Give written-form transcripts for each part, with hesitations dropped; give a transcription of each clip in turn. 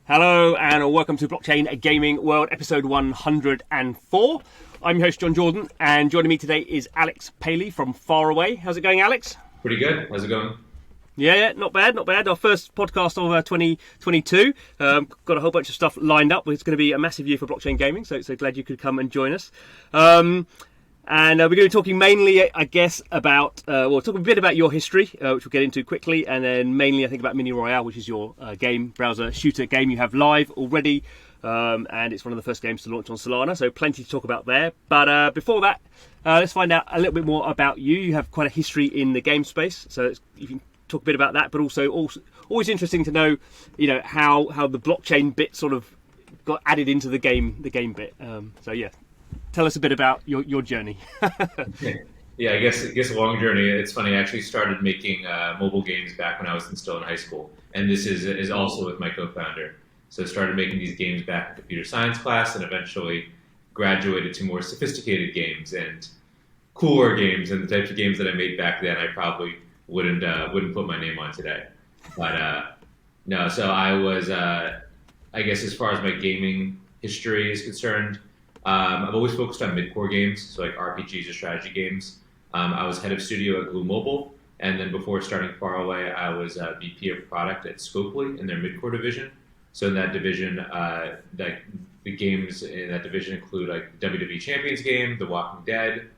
Hello and welcome to Blockchain Gaming World episode 104. I'm your host Jon Jordan, and joining me today is Alex Paley from Faraway. How's it going, Alex? Pretty good. How's it going? Yeah, not bad. Our first podcast of 2022. Got a whole bunch of stuff lined up. It's going to be a massive year for blockchain gaming, so glad you could come and join us. And we're going to be talking mainly, I guess, about, talk a bit about your history, which we'll get into quickly, and then mainly, I think, about Mini Royale, which is your browser shooter game you have live already, and it's one of the first games to launch on Solana, so plenty to talk about there. But before that, let's find out a little bit more about you. You have quite a history in the game space, so you can talk a bit about that, but also always interesting to know, how the blockchain bit sort of got added into the game bit. Tell us a bit about your journey. Yeah, I guess a long journey. It's funny. I actually started making mobile games back when I was still in high school, and this is also with my co-founder. So I started making these games back in computer science class, and eventually graduated to more sophisticated games and cooler games, and the types of games that I made back then I probably wouldn't put my name on today. But no, so I was I guess as far as my gaming history is concerned. I've always focused on mid-core games, so like RPGs or strategy games. I was head of studio at Glue Mobile, and then before starting Faraway, I was VP of product at Scopely in their mid-core division. So in that division, the games in that division include like WWE Champions game, The Walking Dead,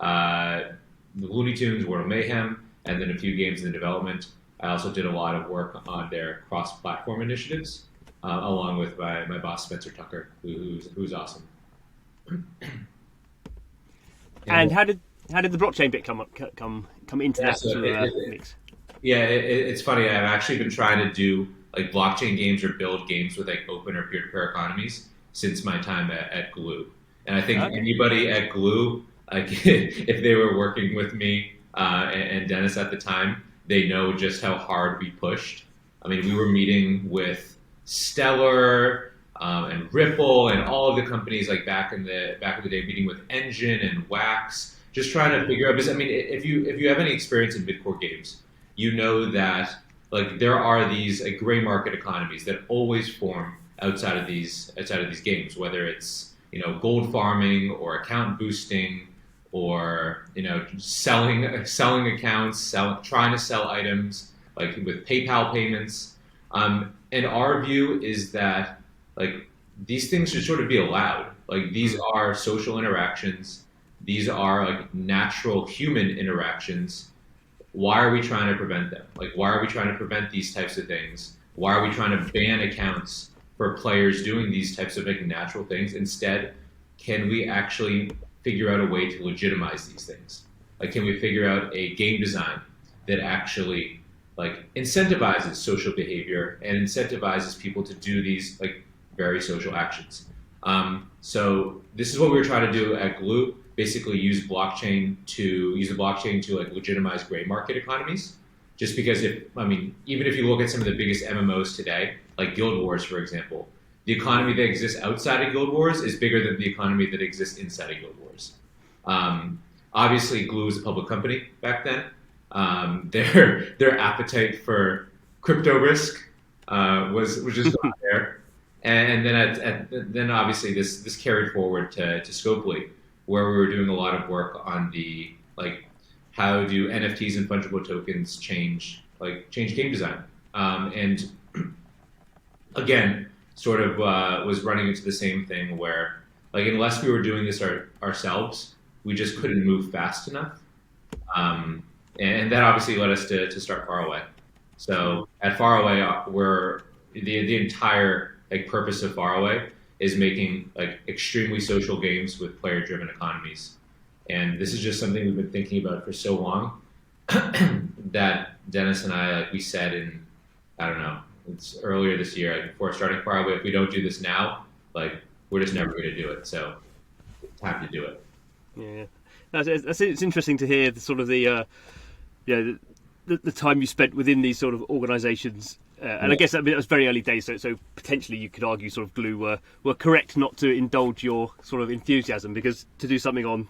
the Looney Tunes, World of Mayhem, and then a few games in the development. I also did a lot of work on their cross-platform initiatives, along with my boss Spencer Tucker, who's awesome. And how did the blockchain bit come into that sort of mix? It's funny. I've actually been trying to do like blockchain games or build games with like open or peer-to-peer economies since my time at Glue. And I think anybody at Glue, like if they were working with me and Dennis at the time, they know just how hard we pushed. I mean, we were meeting with Stellar. And Ripple and all of the companies like back in the day, meeting with Engine and Wax, just trying to figure out. Because I mean, if you have any experience in mid-core games, you know that like there are these like gray market economies that always form outside of these games, whether it's gold farming or account boosting or selling accounts, trying to sell items like with PayPal payments. And our view is that like these things should sort of be allowed. Like these are social interactions. These are like natural human interactions. Why are we trying to prevent them? Like why are we trying to prevent these types of things? Why are we trying to ban accounts for players doing these types of like natural things? Instead, can we actually figure out a way to legitimize these things? Like can we figure out a game design that actually like incentivizes social behavior and incentivizes people to do these like very social actions. So this is what we were trying to do at Glue. Basically, use the blockchain to like legitimize gray market economies. Just because even if you look at some of the biggest MMOs today, like Guild Wars, for example, the economy that exists outside of Guild Wars is bigger than the economy that exists inside of Guild Wars. Obviously, Glue was a public company back then. Their appetite for crypto risk was just not there. And then obviously this carried forward to Scopely, where we were doing a lot of work on the like how do NFTs and fungible tokens change game design, and again sort of was running into the same thing where like unless we were doing this ourselves, we just couldn't move fast enough, and that obviously led us to start Faraway. So at Faraway, we're the entire like purpose of Faraway is making like extremely social games with player-driven economies, and this is just something we've been thinking about for so long that Dennis and I we said in it's earlier this year before starting Faraway, if we don't do this now, like we're just never going to do it. So it's time to do it. Yeah, it's interesting to hear the sort of the time you spent within these sort of organisations. And I guess that was very early days, so potentially you could argue sort of Glue were correct not to indulge your sort of enthusiasm, because to do something on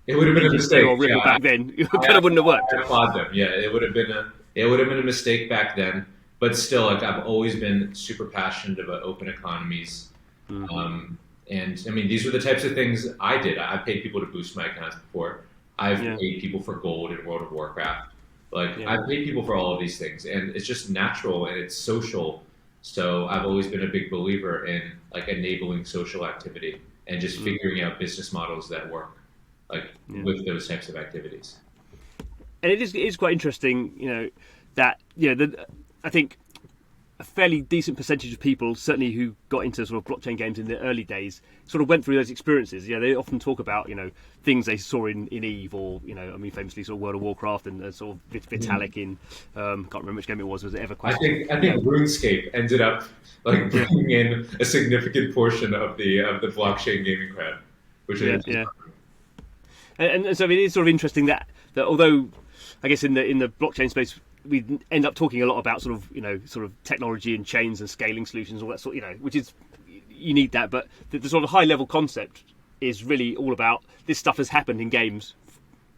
it would have been a mistake or Ripple back then, it kind of wouldn't have worked. I applaud them. Yeah, it would have been a mistake back then. but still, like I've always been super passionate about open economies. And I mean, these were the types of things I did. I paid people to boost my accounts before. I've paid people for gold in World of Warcraft. Like I've paid people for all of these things, and it's just natural and it's social. So I've always been a big believer in like enabling social activity and just figuring out business models that work, like with those types of activities. And it is quite interesting, that I think a fairly decent percentage of people, certainly who got into sort of blockchain games in the early days, sort of went through those experiences. They often talk about things they saw in Eve, or famously sort of World of Warcraft and sort of Vitalik in can't remember which game it was. Was it EverQuest? I think RuneScape ended up like bringing in a significant portion of the blockchain gaming crowd, which is and so it is sort of interesting that although I guess in the blockchain space, we end up talking a lot about sort of technology and chains and scaling solutions, all that sort, which is, you need that, but the sort of high level concept is really all about this stuff has happened in games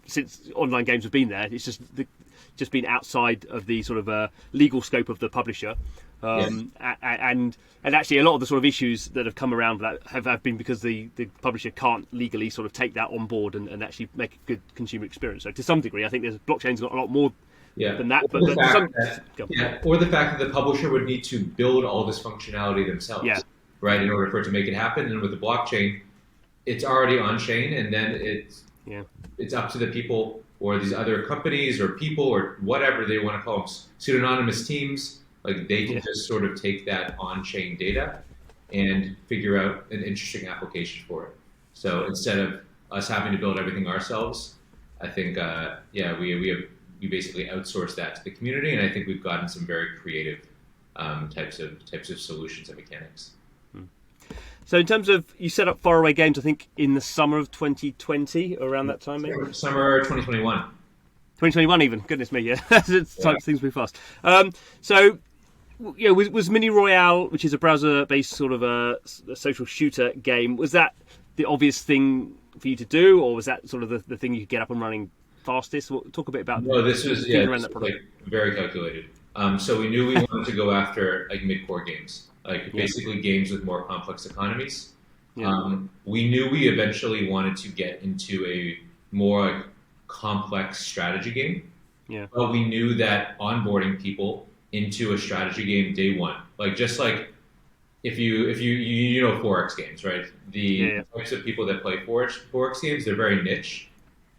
since online games have been there. It's just been outside of the sort of legal scope of the publisher, and actually a lot of the sort of issues that have come around that have been because the publisher can't legally sort of take that on board and actually make a good consumer experience. So to some degree, I think blockchain's got a lot more than that. Or the fact that the publisher would need to build all this functionality themselves, right, in order for it to make it happen. And with the blockchain, it's already on chain, and then it's up to the people or these other companies or people or whatever they want to call them, pseudonymous teams. Like they can just sort of take that on-chain data and figure out an interesting application for it. So instead of us having to build everything ourselves, I think we basically outsource that to the community, and I think we've gotten some very creative types of solutions and mechanics. So in terms of, you set up Faraway Games, I think in the summer of 2020, around that time, maybe? Summer 2021. 2021 even, goodness me, things move fast. So, was Mini Royale, which is a browser-based sort of a social shooter game, was that the obvious thing for you to do, or was that sort of the thing you could get up and running fastest? Talk a bit about this was very calculated. So we knew we wanted to go after like mid-core games, like basically games with more complex economies. We knew we eventually wanted to get into a more complex strategy game. But we knew that onboarding people into a strategy game day one, like just like if you Forex games, right? The types of people that play Forex games, they're very niche.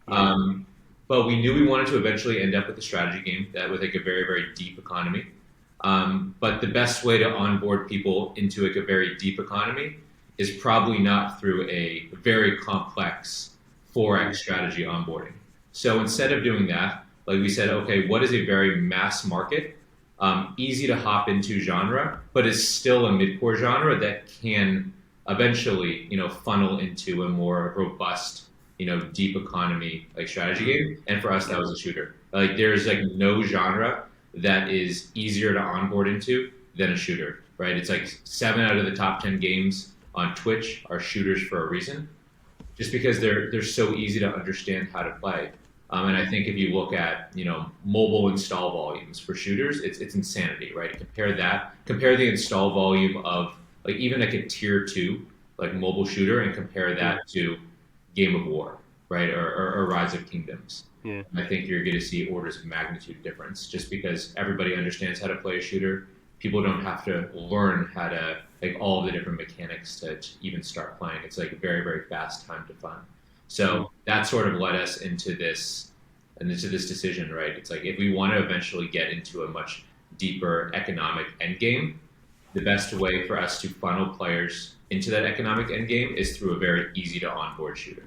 But we knew we wanted to eventually end up with a strategy game that with like a very, very deep economy. But the best way to onboard people into like a very deep economy is probably not through a very complex Forex strategy onboarding. So instead of doing that, like we said, okay, what is a very mass market, easy to hop into genre, but is still a mid-core genre that can eventually, funnel into a more robust, deep economy like strategy game. And for us, that was a shooter. Like there's like no genre that is easier to onboard into than a shooter, right? It's like 7 out of the top 10 games on Twitch are shooters for a reason, just because they're so easy to understand how to play. And I think if you look at, mobile install volumes for shooters, it's insanity, right? Compare the install volume of like even like a tier 2, like mobile shooter, and compare that to Game of War, right? Or Rise of Kingdoms. I think you're going to see orders of magnitude difference just because everybody understands how to play a shooter. People don't have to learn how to, like all the different mechanics to even start playing. It's like a very, very fast time to fun. So that sort of led us into this decision, right? It's like if we want to eventually get into a much deeper economic endgame, the best way for us to funnel players into that economic endgame is through a very easy to onboard shooter.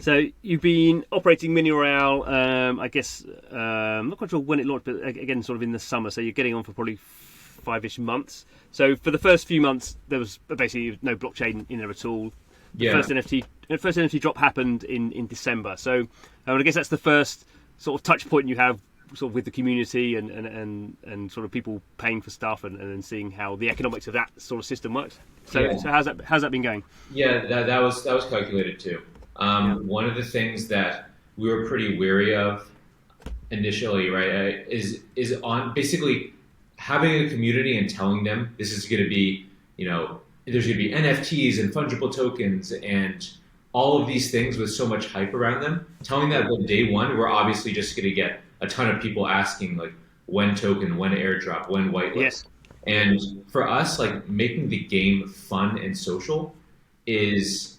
So you've been operating Mini Royale, I guess, I'm not quite sure when it launched, but again, sort of in the summer. So you're getting on for probably 5-ish months. So for the first few months, there was basically no blockchain in there at all. The first NFT drop happened in December. So I guess that's the first sort of touch point you have sort of with the community and sort of people paying for stuff and then seeing how the economics of that sort of system works. So how's that been going? Yeah, that was calculated too. One of the things that we were pretty weary of initially, right, is on basically having a community and telling them this is going to be, there's going to be NFTs and fungible tokens and all of these things with so much hype around them. Telling that on day one, we're obviously just going to get a ton of people asking like when token, when airdrop, when whitelist. Yes. And for us, like making the game fun and social is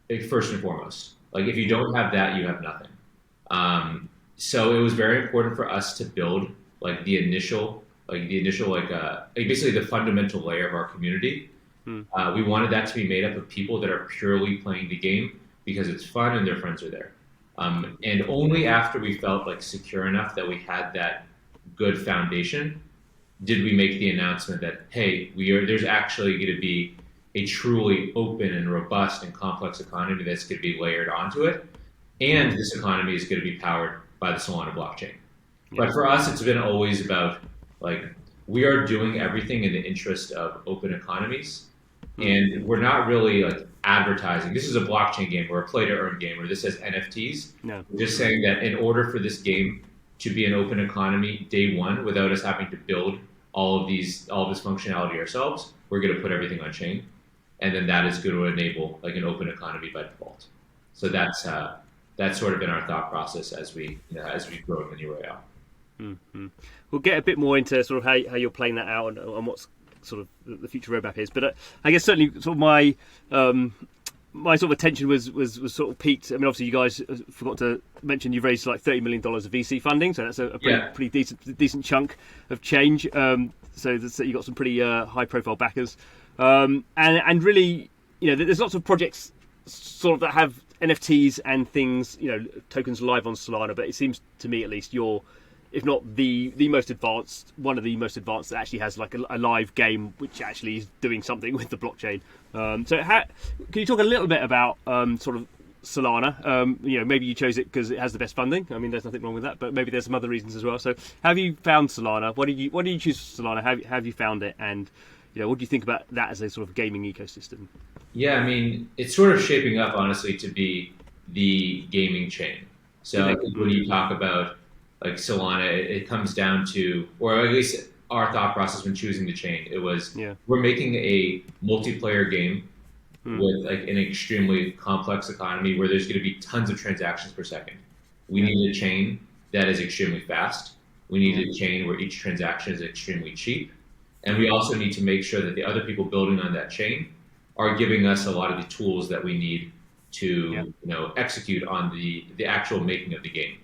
like, first and foremost. Like if you don't have that, you have nothing. So it was very important for us to build like the initial basically the fundamental layer of our community. We wanted that to be made up of people that are purely playing the game because it's fun and their friends are there. And only after we felt like secure enough that we had that good foundation did we make the announcement that, hey, there's actually going to be a truly open and robust and complex economy that's going to be layered onto it. And this economy is going to be powered by the Solana blockchain. But for us, it's been always about like, we are doing everything in the interest of open economies. And we're not really like advertising. This is a blockchain game or a play to earn game or this has NFTs. No. We're just saying that in order for this game to be an open economy day one without us having to build all this functionality ourselves, we're going to put everything on chain. And then that is going to enable like an open economy by default. So that's sort of been our thought process as we grow Mini Royale. Mm-hmm. We'll get a bit more into sort of how you're playing that out and what's sort of the future roadmap is, but I guess certainly sort of my sort of attention was sort of peaked. I mean, obviously you guys forgot to mention you've raised like $30 million of VC funding, so that's a pretty decent chunk of change. So you got some pretty high profile backers, and really, there's lots of projects sort of that have NFTs and things, tokens live on Solana, but it seems to me at least you're, if not the most advanced, one of the most advanced that actually has like a live game which actually is doing something with the blockchain. So can you talk a little bit about sort of Solana? Maybe you chose it because it has the best funding. I mean, there's nothing wrong with that, but maybe there's some other reasons as well. So have you found Solana? Why did you choose Solana? How have you found it? And what do you think about that as a sort of gaming ecosystem? Yeah, I mean, it's sort of shaping up, honestly, to be the gaming chain. So I think when you talk about like Solana, it comes down to, or at least our thought process when choosing the chain, it was we're making a multiplayer game with like an extremely complex economy where there's going to be tons of transactions per second. We need a chain that is extremely fast. We need a chain where each transaction is extremely cheap. And we also need to make sure that the other people building on that chain are giving us a lot of the tools that we need to execute on the actual making of the game.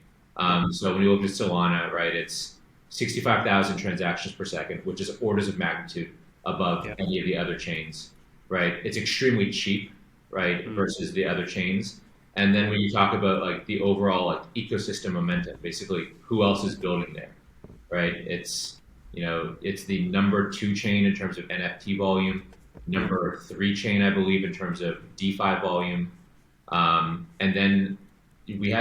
So when you look at Solana, right, it's 65,000 transactions per second, which is orders of magnitude above any of the other chains, right? It's extremely cheap, right, versus the other chains. And then when you talk about like the overall like ecosystem momentum, basically who else is building there, right? It's the number 2 chain in terms of NFT volume, number 3 chain, I believe, in terms of DeFi volume, and then we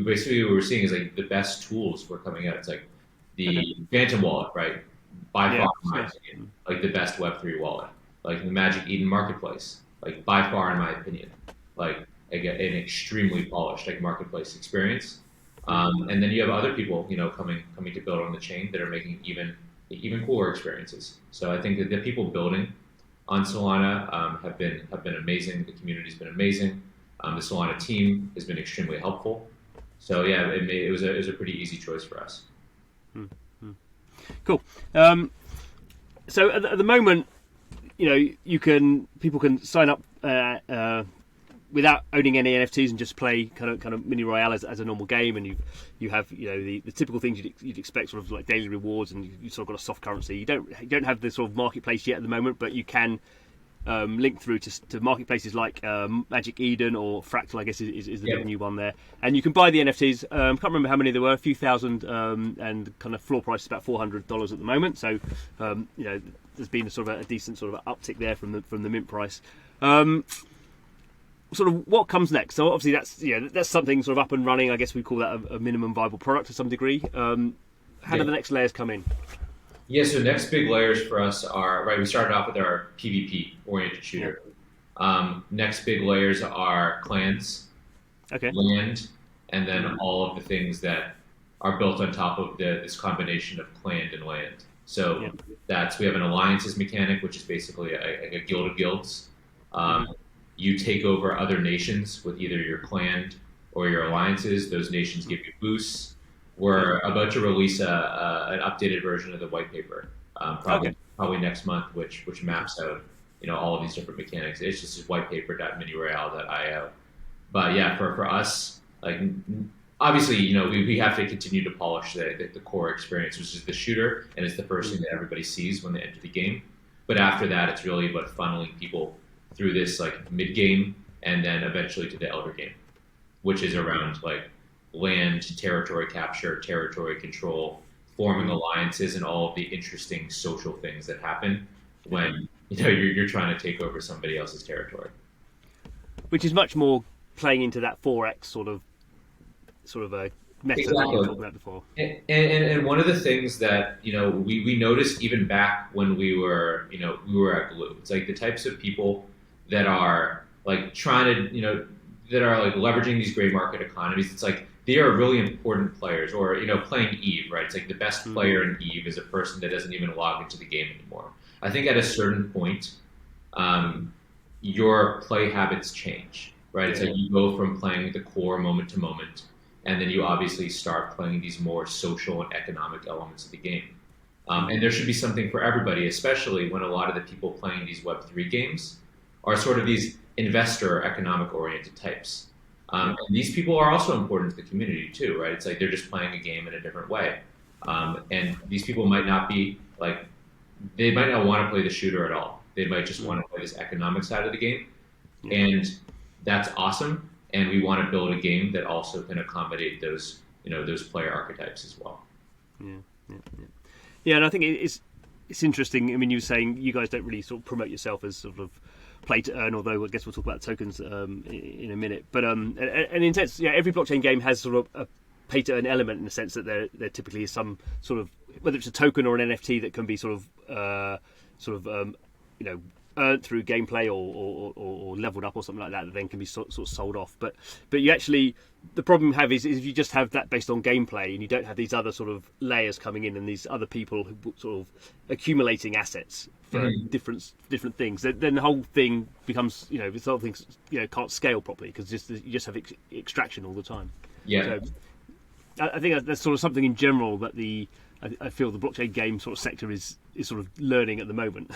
basically what we're seeing is like the best tools were coming out. It's like the Phantom wallet, right? By far, in my opinion, like the best Web3 wallet. Like the Magic Eden marketplace, like by far, in my opinion, like an extremely polished like marketplace experience. And then you have other people, coming to build on the chain that are making even cooler experiences. So I think that the people building on Solana have been amazing. The community's been amazing. The Solana team has been extremely helpful. So yeah, it was a pretty easy choice for us. Cool. So at the moment, people can sign up without owning any NFTs and just play kind of Mini Royale as a normal game, and you have the typical things you'd expect, sort of like daily rewards, and you sort of got a soft currency. You don't have the sort of marketplace yet at the moment, but you can link through to marketplaces like Magic Eden or Fractal, I guess is the new one there, and you can buy the NFTs. Can't remember how many there were, a few thousand, and kind of floor price is about $400 at the moment. So there's been a decent sort of uptick there from the mint price. Sort of what comes next? So obviously that's something sort of up and running. I guess we call that a minimum viable product to some degree. How do the next layers come in? Yeah, so next big layers for us are, right, we started off with our PvP oriented shooter. Next big layers are clans, land, and then all of the things that are built on top of this combination of clan and land. So Yeah. we have an alliances mechanic, which is basically a guild of guilds. You take over other nations with either your clan or your alliances. Those nations give you boosts. We're about to release an updated version of the white paper, probably next month, which maps out all of these different mechanics. It's just whitepaper.miniroyale.io. But yeah, for us, like obviously, we have to continue to polish the core experience, which is the shooter, and it's the first thing that everybody sees when they enter the game. But after that, it's really about funneling people through this like mid game, and then eventually to the elder game, which is around like land, territory capture, territory control, forming alliances, and all of the interesting social things that happen when you're trying to take over somebody else's territory. Which is much more playing into that 4X sort of a method that you were talking about before. And one of the things that we noticed even back when we were at Glue, it's like the types of people that are like trying to that are like leveraging these gray market economies. It's like they are really important players, or playing Eve, right? It's like the best player in Eve is a person that doesn't even log into the game anymore. I think at a certain point, your play habits change, right? It's like you go from playing the core moment to moment, and then you obviously start playing these more social and economic elements of the game. And there should be something for everybody, especially when a lot of the people playing these Web3 games are sort of these investor economic-oriented types. And these people are also important to the community too, right? It's like they're just playing a game in a different way. And these people might not be like, they might not want to play the shooter at all. They might just want to play this economic side of the game. And that's awesome. And we want to build a game that also can accommodate those, those player archetypes as well. Yeah, and I think it's interesting. I mean, you were saying you guys don't really sort of promote yourself as sort of play to earn, although I guess we'll talk about tokens in a minute. But and in sense, every blockchain game has sort of a pay to earn element in the sense that there typically is some sort of, whether it's a token or an NFT that can be sort of earned through gameplay or leveled up or something like that then can be sort of sold off. But you actually, the problem you have is if you just have that based on gameplay and you don't have these other sort of layers coming in and these other people who sort of accumulating assets for different things, then the whole thing becomes, this whole thing can't scale properly because you just have extraction all the time. Yeah. So I think that's sort of something in general that I feel the blockchain game sort of sector is sort of learning at the moment.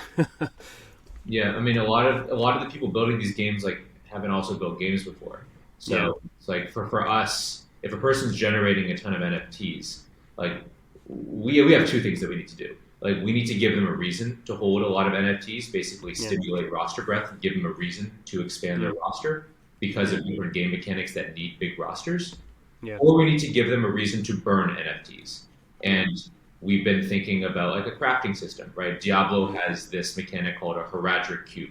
Yeah, I mean, a lot of the people building these games like haven't also built games before. So it's like for us, if a person's generating a ton of NFTs, like we have two things that we need to do. Like we need to give them a reason to hold a lot of NFTs, basically stimulate roster breadth, and give them a reason to expand their roster because of different game mechanics that need big rosters. Yeah. Or we need to give them a reason to burn NFTs. And we've been thinking about like a crafting system, right? Diablo has this mechanic called a Heraldric cube.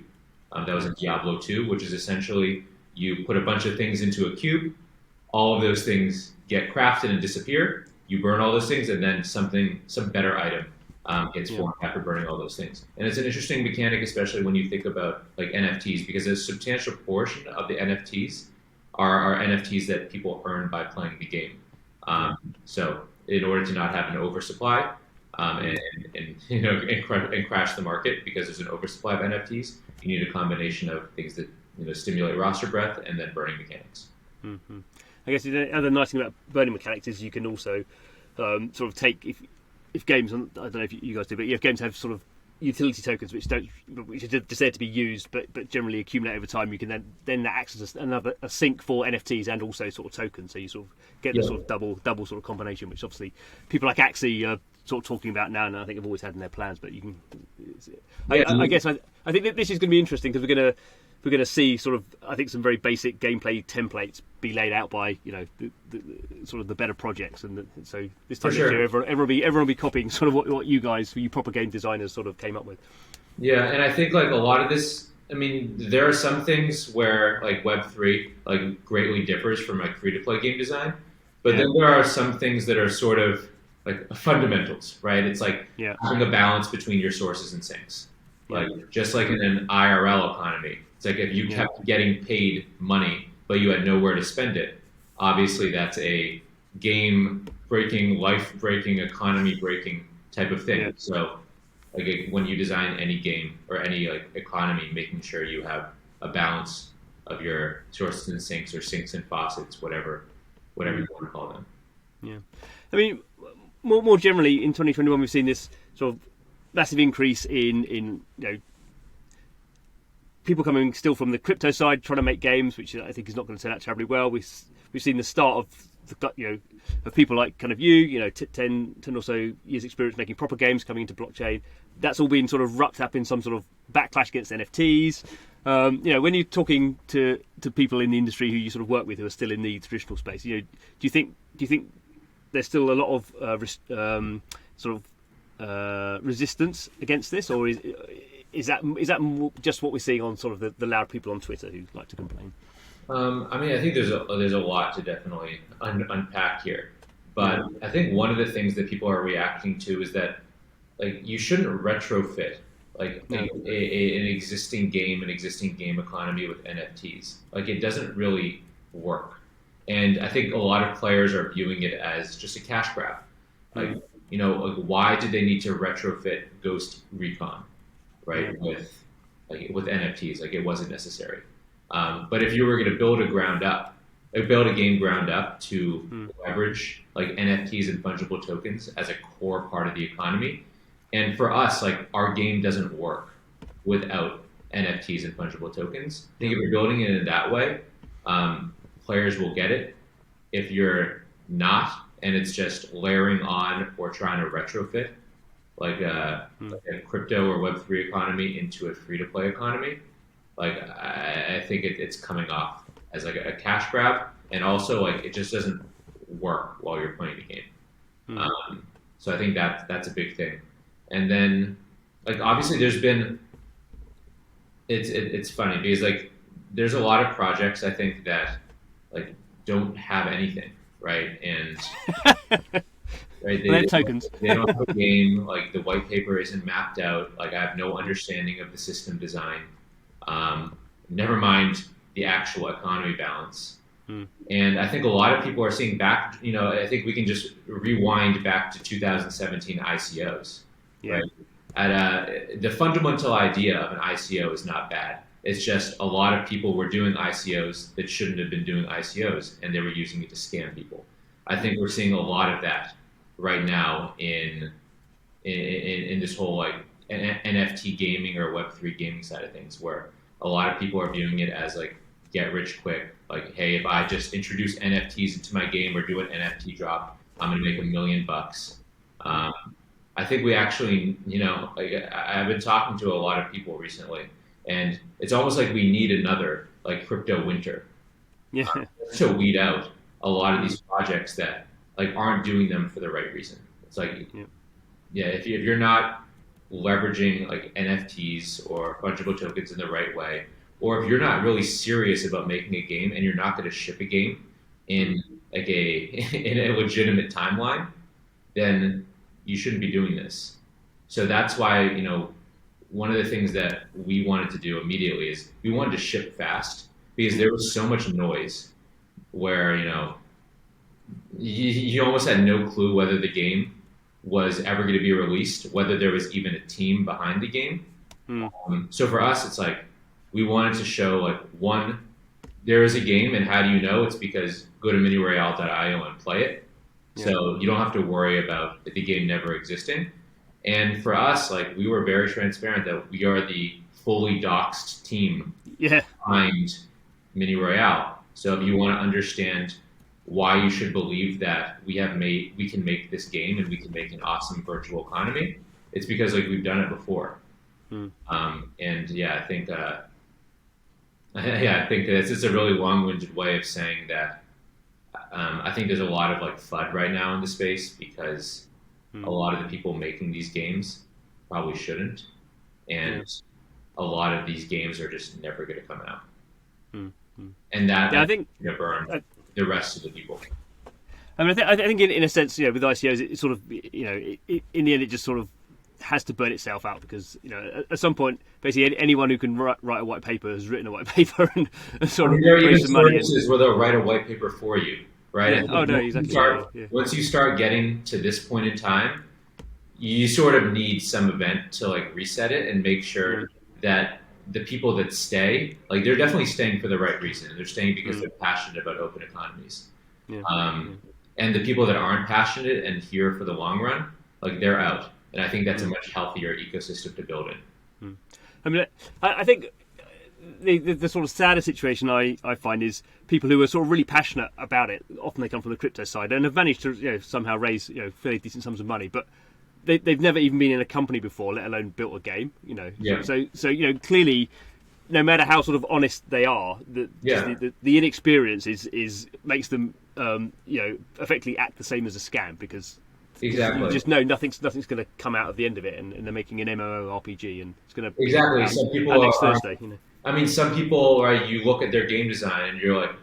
That was in Diablo 2, which is essentially you put a bunch of things into a cube, all of those things get crafted and disappear, you burn all those things, and then some better item gets formed after burning all those things. And it's an interesting mechanic, especially when you think about like NFTs, because a substantial portion of the NFTs are NFTs that people earn by playing the game. So in order to not have an oversupply and crash the market because there's an oversupply of NFTs, you need a combination of things that stimulate roster breadth and then burning mechanics. Mm-hmm. I guess the other nice thing about burning mechanics is you can also sort of take if games, I don't know if you guys do, but if games have sort of utility tokens which are said to be used but generally accumulate over time, you can then that acts as a sink for NFTs and also sort of tokens, so you sort of get the sort of double sort of combination, which obviously people like Axie are sort of talking about now, and I think have always had in their plans. But you can, I guess I think that this is going to be interesting because we're going to see sort of, I think, some very basic gameplay templates be laid out by the sort of the better projects, and so this time next year everyone will be copying sort of what you guys, you proper game designers, sort of came up with. Yeah, and I think like a lot of this, I mean, there are some things where like Web3 like greatly differs from like free to play game design, but then there are some things that are sort of like fundamentals, right? It's like having a balance between your sources and sinks, like just like in an IRL economy. It's like if you kept getting paid money, but you had nowhere to spend it, obviously that's a game breaking, life breaking, economy breaking type of thing. Yeah. So like when you design any game or any like economy, making sure you have a balance of your sources and sinks or sinks and faucets, whatever you want to call them. Yeah, I mean, more generally in 2021, we've seen this sort of massive increase in people coming still from the crypto side trying to make games, which I think is not going to turn out terribly well. We've seen the start of of people like kind of 10 or so years experience making proper games coming into blockchain. That's all been sort of wrapped up in some sort of backlash against NFTs. When you're talking to people in the industry who you sort of work with who are still in the traditional space, do you think there's still a lot of resistance against this, or is that just what we're seeing on sort of the loud people on Twitter who like to complain? I think there's a lot to definitely unpack here, but I think one of the things that people are reacting to is that like you shouldn't retrofit like an existing game, an existing game economy with NFTs. Like it doesn't really work, and I think a lot of players are viewing it as just a cash grab. Like why did they need to retrofit Ghost Recon, right? With NFTs, like it wasn't necessary. But if you were going to build a game ground up to leverage like NFTs and fungible tokens as a core part of the economy, and for us, like our game doesn't work without NFTs and fungible tokens. I think if you're building it in that way, players will get it. If you're not, and it's just layering on or trying to retrofit like a crypto or Web3 economy into a free-to-play economy, like I think it's coming off as like a cash grab, and also like it just doesn't work while you're playing the game. So I think that's a big thing. And then like obviously there's been it's funny because like there's a lot of projects I think that like don't have anything, right? And right, they have tokens. They don't have a game. Like the white paper isn't mapped out. Like I have no understanding of the system design. Never mind the actual economy balance. And I think a lot of people are seeing back, I think we can just rewind back to 2017 ICOs. Yeah. Right? The fundamental idea of an ICO is not bad. It's just a lot of people were doing ICOs that shouldn't have been doing ICOs, and they were using it to scam people. I think we're seeing a lot of that right now in this whole like NFT gaming or Web3 gaming side of things, where a lot of people are viewing it as like get rich quick. Like, hey, if I just introduce NFTs into my game or do an NFT drop, I'm going to make $1 million. I think we actually, I've been talking to a lot of people recently, and it's almost like we need another like crypto winter to weed out a lot of these projects that like aren't doing them for the right reason. It's like, if you're not leveraging like NFTs or fungible tokens in the right way, or if you're not really serious about making a game and you're not going to ship a game in like in a legitimate timeline, then you shouldn't be doing this. So that's why, one of the things that we wanted to do immediately is we wanted to ship fast, because there was so much noise where, you almost had no clue whether the game was ever going to be released, whether there was even a team behind the game. So for us, it's like, we wanted to show like, one, there is a game, and how do you know? It's because go to miniroyale.io and play it. So you don't have to worry about the game never existing. And for us, like we were very transparent that we are the fully doxed team behind Mini Royale. So if you want to understand why you should believe that we can make this game and we can make an awesome virtual economy, it's because like we've done it before. I think I think that's just a really long-winded way of saying that. I think there's a lot of like FUD right now in the space because a lot of the people making these games probably shouldn't, and a lot of these games are just never going to come out. And that I think burn the rest of the people. I mean, I think in a sense, with ICOs, it's sort of, in the end, it just sort of has to burn itself out, because at some point, basically anyone who can write a white paper has written a white paper and sort of there are even raised some money. services where they'll write a white paper for you. right? Yeah. And Oh no, exactly. Yeah. once you start getting to this point in time, you sort of need some event to like reset it and make sure that the people that stay, like they're definitely staying for the right reason. They're staying because they're passionate about open economies. Yeah. And the people that aren't passionate and here for the long run, like they're out. And I think that's a much healthier ecosystem to build in. I mean, I think the sort of sadder situation I find is people who are sort of really passionate about it. Often they come from the crypto side and have managed to somehow raise fairly decent sums of money, but they've never even been in a company before, let alone built a game. So clearly, no matter how sort of honest they are, the inexperience is makes them effectively act the same as a scam because. Exactly. You just know nothing's going to come out of the end of it, and they're making an MMORPG, and it's going to exactly. Some people next Thursday. I mean, some people, right? You look at their game design, and you're like,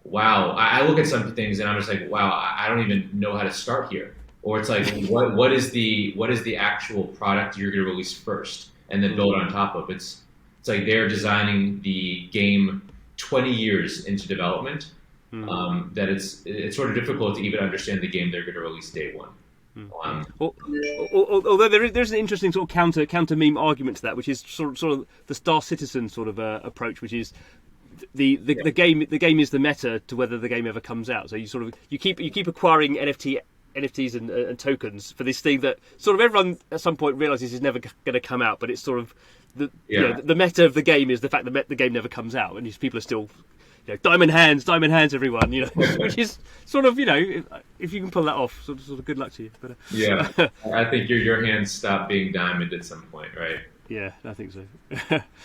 "Wow!" I look at some things, and I'm just like, "Wow!" I don't even know how to start here. Or it's like, what is the actual product you're going to release first, and then build on top of? It's like they're designing the game 20 years into development. That it's sort of difficult to even understand the game they're going to release day one. Although there's an interesting sort of counter meme argument to that, which is sort of the Star Citizen sort of approach, which is the game is the meta to whether the game ever comes out. So you keep acquiring NFTs and tokens for this thing that sort of everyone at some point realizes is never going to come out, but it's sort of the meta of the game is the fact that the game never comes out, and these people are still. Diamond hands, everyone. Which is sort of, if you can pull that off, sort of good luck to you. But I think your hands stop being diamond at some point, right? Yeah, I think so.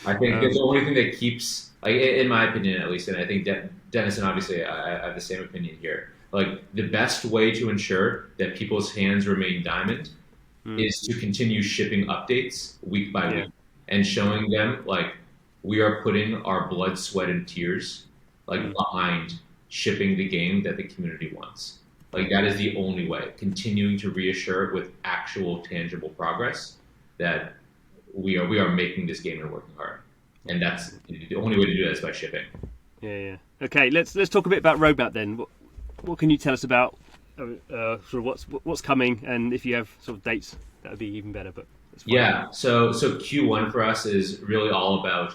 I think the only thing that keeps, like, in my opinion at least, and I think Dennis and obviously I have the same opinion here. Like the best way to ensure that people's hands remain diamond is to continue shipping updates week by week and showing them like we are putting our blood, sweat, and tears. Behind shipping the game that the community wants. Like that is the only way. Continuing to reassure with actual tangible progress that we are making this game and working hard. And that's the only way to do that is by shipping. Yeah. Okay, let's talk a bit about roadmap then. What can you tell us about sort of what's coming, and if you have sort of dates, that would be even better. But yeah, so Q1 for us is really all about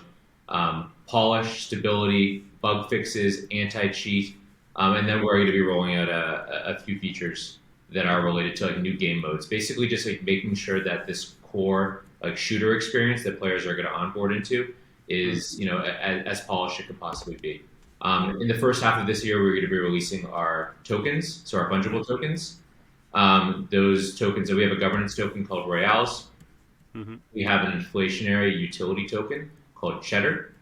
polish, stability, bug fixes, anti-cheat, and then we're going to be rolling out a few features that are related to like new game modes. Basically, just like making sure that this core like shooter experience that players are going to onboard into is as polished as it could possibly be. In the first half of this year, we're going to be releasing our tokens, so our fungible tokens. Those tokens, so we have a governance token called Royales. We have an inflationary utility token called Cheddar.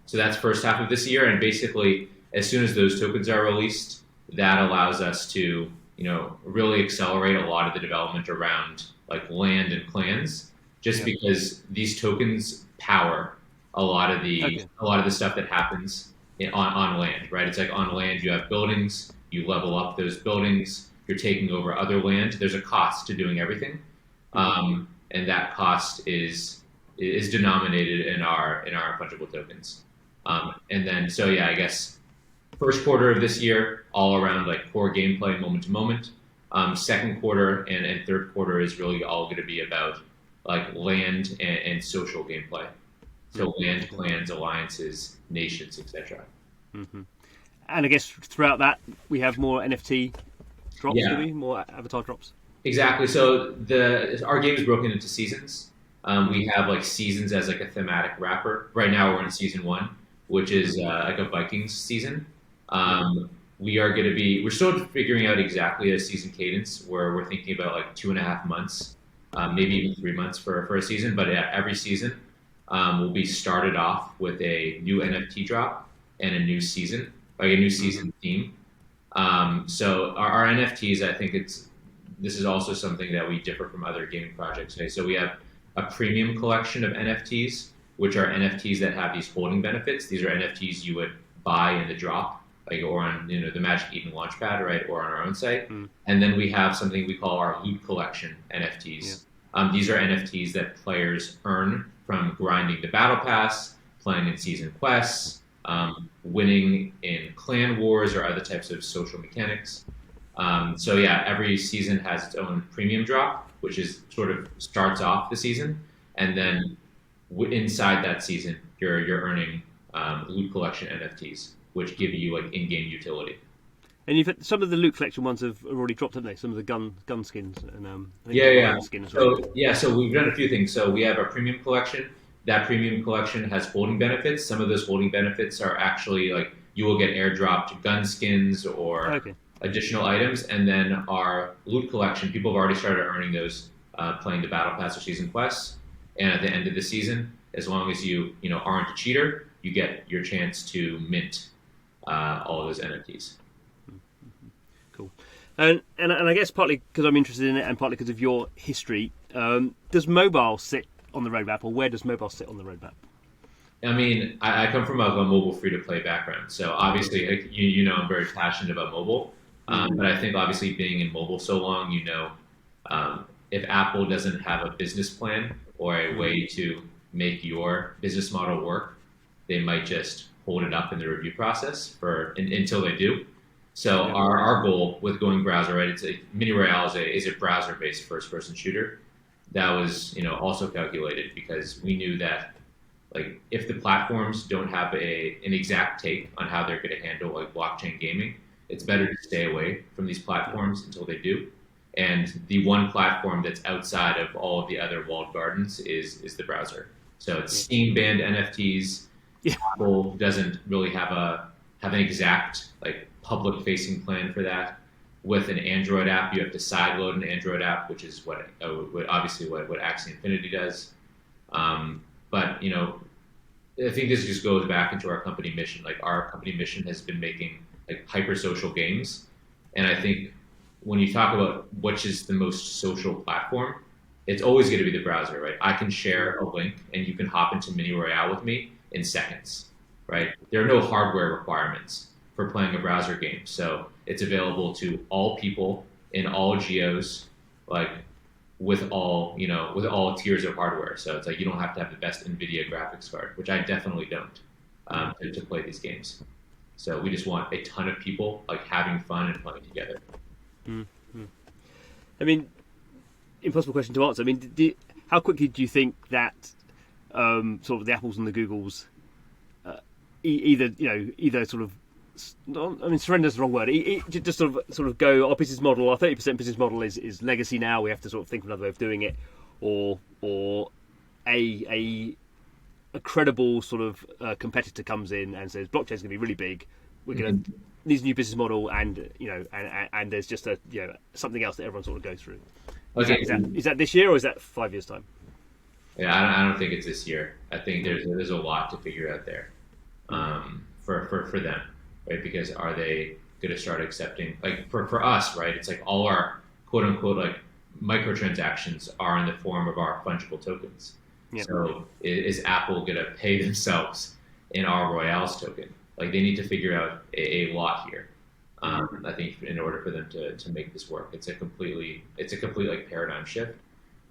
So that's first half of this year, and basically, as soon as those tokens are released, that allows us to, really accelerate a lot of the development around like land and clans, just because these tokens power a lot of the stuff that happens on land, right? It's like on land, you have buildings, you level up those buildings, you're taking over other land. There's a cost to doing everything, and that cost is denominated in our fungible tokens. And then, I guess first quarter of this year, all around like core gameplay, moment to moment. Second quarter and third quarter is really all going to be about like land and social gameplay. So land, clans, alliances, nations, etc. And I guess throughout that, we have more NFT drops, do we? More avatar drops? Exactly. So our game is broken into seasons. We have like seasons as like a thematic wrapper. Right now we're in season 1, which is like a Vikings season. We're still figuring out exactly a season cadence where we're thinking about like 2.5 months, maybe even 3 months for a season. But every season will be started off with a new NFT drop and a new season, like a new season theme. So our NFTs, I think this is also something that we differ from other gaming projects. Okay? So we have a premium collection of NFTs, which are NFTs that have these holding benefits. These are NFTs you would buy in the drop, like or on the Magic Eden Launchpad, right, or on our own site. And then we have something we call our loot collection NFTs. These are NFTs that players earn from grinding the battle pass, playing in season quests, winning in clan wars or other types of social mechanics. So yeah, every season has its own premium drop, which is sort of starts off the season, and then inside that season, you're earning loot collection NFTs, which give you like in-game utility. And you've had, some of the loot collection ones have already dropped, haven't they? Some of the gun skins and I think Yeah. skin as well. So we've done a few things. So we have our premium collection. That premium collection has holding benefits. Some of those holding benefits are actually like you will get airdropped gun skins or additional items. And then our loot collection, people have already started earning those playing the battle pass or season quests. And at the end of the season, as long as you aren't a cheater, you get your chance to mint all of those NFTs. Cool. And I guess partly because I'm interested in it and partly because of your history, does mobile sit on the roadmap, or where does mobile sit on the roadmap? I mean, I come from a mobile free-to-play background, so obviously, like, I'm very passionate about mobile. But I think obviously being in mobile so long, if Apple doesn't have a business plan or a way to make your business model work, they might just hold it up in the review process until they do. So our goal with going browser, right? It's Mini Royale is a browser-based first-person shooter. That was also calculated because we knew that like if the platforms don't have an exact take on how they're going to handle like blockchain gaming, it's better to stay away from these platforms until they do. And the one platform that's outside of all of the other walled gardens is the browser. So it's Steam banned NFTs. Yeah. Apple doesn't really have an exact like public facing plan for that. With an Android app, you have to sideload an Android app, which is what obviously what Axie Infinity does. But I think this just goes back into our company mission. Like our company mission has been making like hyper social games, and I think when you talk about which is the most social platform, it's always going to be the browser, right? I can share a link and you can hop into Mini Royale with me in seconds, right? There are no hardware requirements for playing a browser game. So it's available to all people in all geos, like with all tiers of hardware. So it's like you don't have to have the best NVIDIA graphics card, which I definitely don't, to play these games. So we just want a ton of people like having fun and playing together. Mm-hmm. I mean, impossible question to answer. I mean, how quickly do you think that sort of the Apples and the Googles either sort of, I mean, surrender is the wrong word. Just sort of go, our business model, our 30% business model is legacy now. We have to sort of think of another way of doing it, or a credible sort of competitor comes in and says blockchain is going to be really big. We're going to need a new business model, and and there's just something else that everyone sort of goes through. Okay. Is that this year or is that 5 years time? Yeah, I don't think it's this year. I think there's a lot to figure out there for them. Right? Because are they going to start accepting, like for us, right? It's like all our quote unquote like microtransactions are in the form of our fungible tokens. Yeah. So is Apple going to pay themselves in our Royales token? Like they need to figure out a lot here. I think in order for them to make this work, it's a complete like paradigm shift.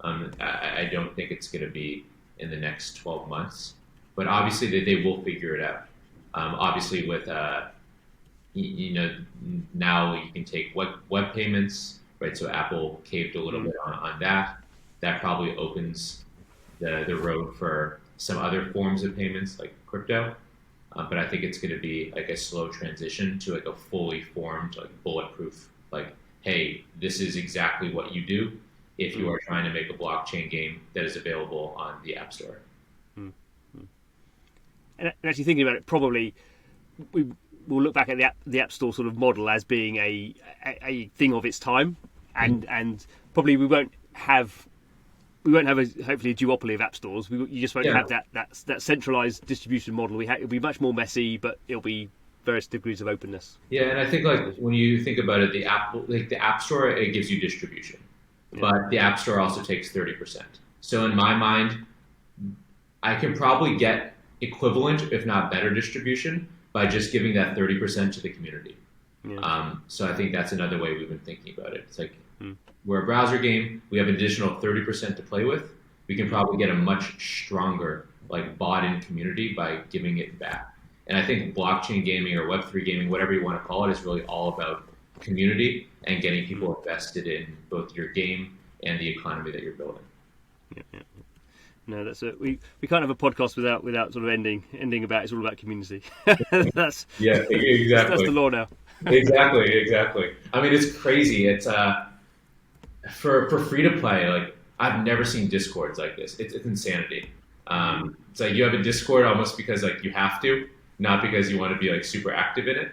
I don't think it's going to be in the next 12 months, but obviously they will figure it out. Obviously with now you can take web payments, right? So Apple caved a little bit on that. That probably opens the road for some other forms of payments like crypto. But I think it's going to be like a slow transition to like a fully formed, like bulletproof, like, hey, this is exactly what you do if you are trying to make a blockchain game that is available on the App Store. And actually thinking about it, probably we'll look back at the App Store sort of model as being a thing of its time, and probably we won't have hopefully a duopoly of app stores. You just won't have that centralized distribution model. It'll be much more messy, but it'll be various degrees of openness. Yeah, and I think like when you think about it, the App Store, it gives you distribution, but the App Store also takes 30%. So in my mind, I can probably get equivalent, if not better, distribution by just giving that 30% to the community. Yeah. So I think that's another way we've been thinking about it. It's like we're a browser game. We have an additional 30% to play with. We can probably get a much stronger like bought-in community by giving it back. And I think blockchain gaming or Web3 gaming, whatever you want to call it, is really all about community and getting people invested in both your game and the economy that you're building. Yeah. No, that's it. We can't have a podcast without sort of ending about it's all about community. That's exactly. That's the law now. Exactly. I mean, it's crazy. It's for free to play. Like, I've never seen Discords like this. It's insanity. It's like you have a Discord almost because like you have to, not because you want to be like super active in it.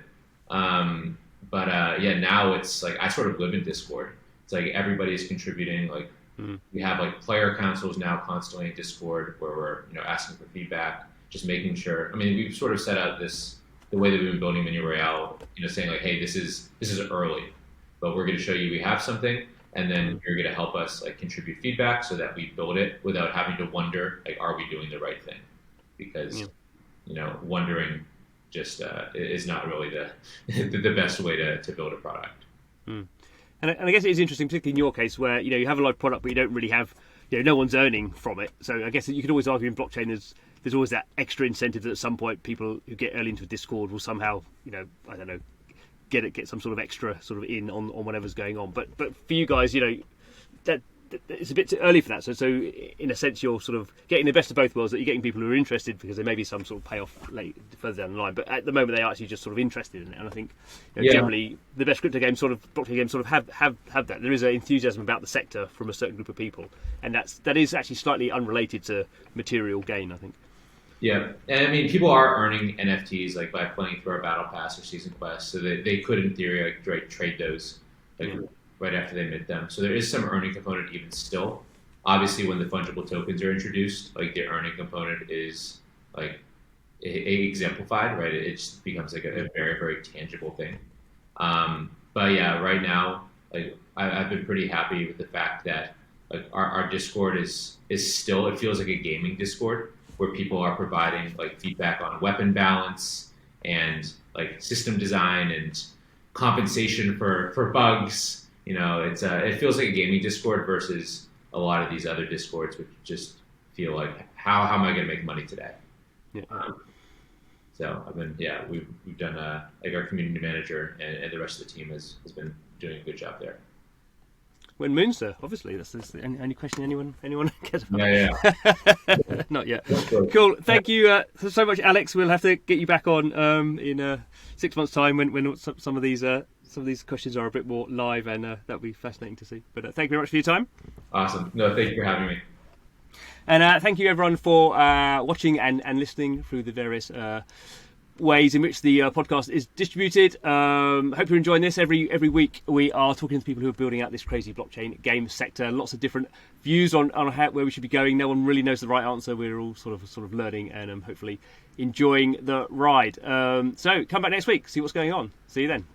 But now it's like I sort of live in Discord. It's like everybody's contributing. Like we have like player councils now constantly in Discord where we're asking for feedback, just making sure. I mean, we've sort of set out the way that we've been building Mini Royale, saying like, hey, this is early, but we're going to show you we have something, and then you're going to help us like contribute feedback so that we build it without having to wonder like, are we doing the right thing? Because wondering just is not really the best way to build a product. And I guess it is interesting, particularly in your case, where you have a live product, but you don't really have, no one's earning from it. So I guess you could always argue in blockchain there's always that extra incentive that at some point people who get early into a Discord will somehow, I don't know, get some sort of extra sort of in on whatever's going on. But for you guys, that it's a bit too early for that. So in a sense, you're sort of getting the best of both worlds. That you're getting people who are interested because there may be some sort of payoff further down the line. But at the moment, they are actually just sort of interested in it. And I think generally the best crypto games, blockchain games, sort of have that. There is an enthusiasm about the sector from a certain group of people, and that is actually slightly unrelated to material gain, I think. Yeah, and I mean, people are earning NFTs like by playing through our Battle Pass or Season Quest, so they could, in theory, like trade those right after they mint them. So there is some earning component even still. Obviously, when the fungible tokens are introduced, like the earning component is like exemplified, right? It just becomes like a very, very tangible thing. But yeah, right now, like I've been pretty happy with the fact that like our Discord is still, it feels like a gaming Discord where people are providing like feedback on weapon balance and like system design and compensation for bugs. It feels like a gaming Discord versus a lot of these other Discords, which just feel like how am I going to make money today? Yeah. So we've done like our community manager and the rest of the team has been doing a good job there. When Moonster, obviously, that's the only question anyone cares about. Yeah. Not yet. Cool. Thank you so much, Alex. We'll have to get you back on in 6 months' time when some of these questions are a bit more live, and that'll be fascinating to see. But thank you very much for your time. Awesome. No, thank you for having me. And thank you everyone for watching and listening through the various ways in which the podcast is distributed. Hope you're enjoying this. Every week we are talking to people who are building out this crazy blockchain game sector. Lots of different views on where we should be going. No one really knows the right answer. We're all sort of learning and hopefully enjoying the ride. So come back next week, see what's going on. See you then.